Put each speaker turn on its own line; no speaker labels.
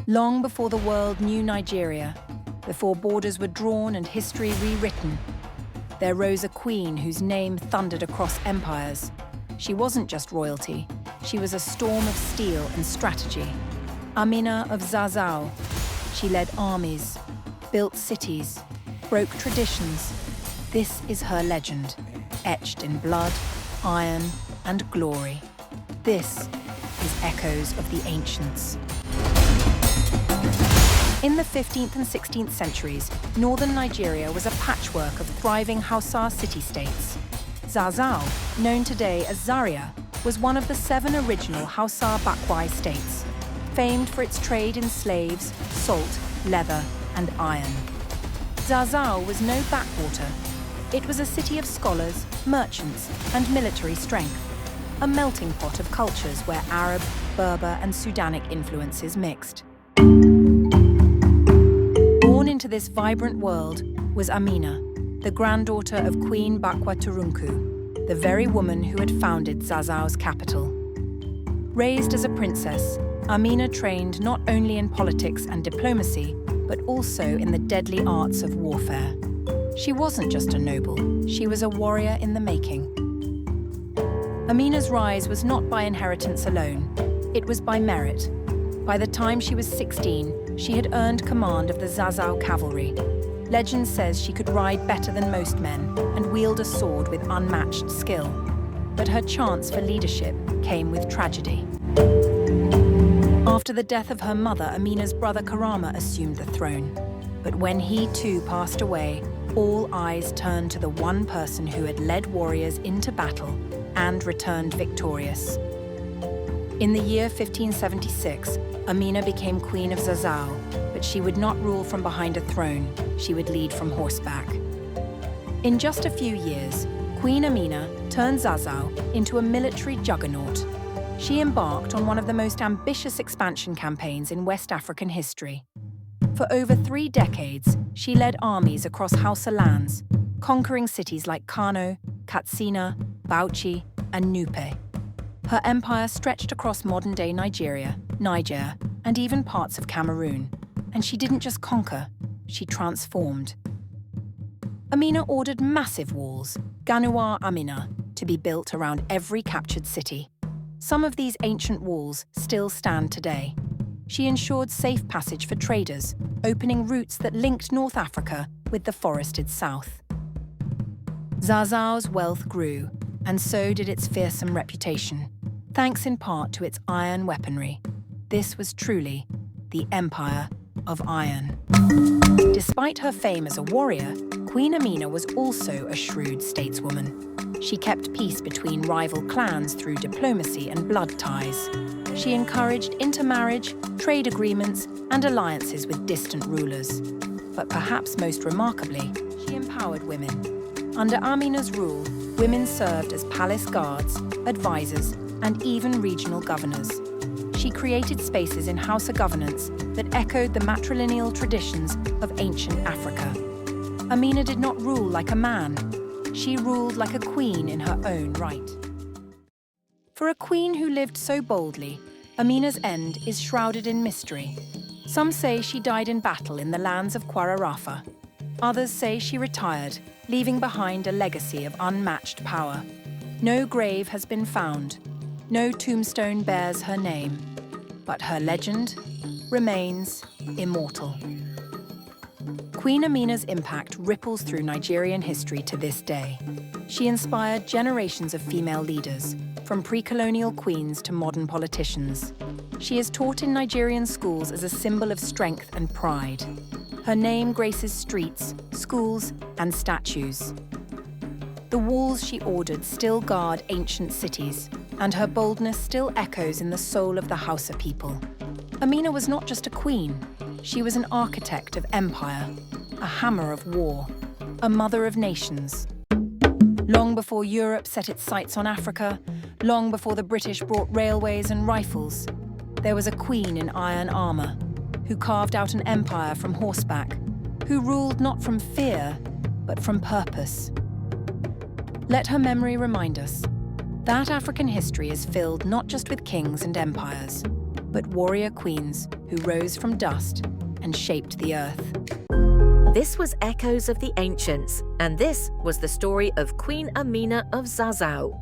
Long before the world knew Nigeria, before borders were drawn and history rewritten, there rose a queen whose name thundered across empires. She wasn't just royalty, she was a storm of steel and strategy. Amina of Zazzau. She led armies, built cities, broke traditions. This is her legend, etched in blood, iron, and glory. This is Echoes of the Ancients. In the 15th and 16th centuries, northern Nigeria was a patchwork of thriving Hausa city-states. Zazzau, known today as Zaria, was one of the 7 original Hausa Bakwai states, famed for its trade in slaves, salt, leather, and iron. Zazzau was no backwater. It was a city of scholars, merchants, and military strength, a melting pot of cultures where Arab, Berber, and Sudanic influences mixed. Born into this vibrant world was Amina, the granddaughter of Queen Bakwa Turunku, the very woman who had founded Zazzau's capital. Raised as a princess, Amina trained not only in politics and diplomacy, but also in the deadly arts of warfare. She wasn't just a noble, she was a warrior in the making. Amina's rise was not by inheritance alone, it was by merit. By the time she was 16, she had earned command of the Zazzau cavalry. Legend says she could ride better than most men and wield a sword with unmatched skill. But her chance for leadership came with tragedy. After the death of her mother, Amina's brother Karama assumed the throne. But when he too passed away, all eyes turned to the one person who had led warriors into battle and returned victorious. In the year 1576, Amina became Queen of Zazzau, but she would not rule from behind a throne, she would lead from horseback. In just a few years, Queen Amina turned Zazzau into a military juggernaut. She embarked on one of the most ambitious expansion campaigns in West African history. For over 3 decades, she led armies across Hausa lands, conquering cities like Kano, Katsina, Bauchi, and Nupe. Her empire stretched across modern-day Nigeria, Niger, and even parts of Cameroon. And she didn't just conquer, she transformed. Amina ordered massive walls, Ganuwa Amina, to be built around every captured city. Some of these ancient walls still stand today. She ensured safe passage for traders, opening routes that linked North Africa with the forested south. Zazzau's wealth grew, and so did its fearsome reputation, thanks in part to its iron weaponry. This was truly the Empire of Iron. Despite her fame as a warrior, Queen Amina was also a shrewd stateswoman. She kept peace between rival clans through diplomacy and blood ties. She encouraged intermarriage, trade agreements, and alliances with distant rulers. But perhaps most remarkably, she empowered women. Under Amina's rule, women served as palace guards, advisors, and even regional governors. She created spaces in Hausa governance that echoed the matrilineal traditions of ancient Africa. Amina did not rule like a man. She ruled like a queen in her own right. For a queen who lived so boldly, Amina's end is shrouded in mystery. Some say she died in battle in the lands of Kwararafa. Others say she retired, leaving behind a legacy of unmatched power. No grave has been found. No tombstone bears her name. But her legend remains immortal. Queen Amina's impact ripples through Nigerian history to this day. She inspired generations of female leaders, from pre-colonial queens to modern politicians. She is taught in Nigerian schools as a symbol of strength and pride. Her name graces streets, schools, and statues. The walls she ordered still guard ancient cities, and her boldness still echoes in the soul of the Hausa people. Amina was not just a queen, she was an architect of empire, a hammer of war, a mother of nations. Long before Europe set its sights on Africa, long before the British brought railways and rifles, there was a queen in iron armor, who carved out an empire from horseback, who ruled not from fear, but from purpose. Let her memory remind us that African history is filled not just with kings and empires, but warrior queens who rose from dust and shaped the earth.
This was Echoes of the Ancients, and this was the story of Queen Amina of Zazzau.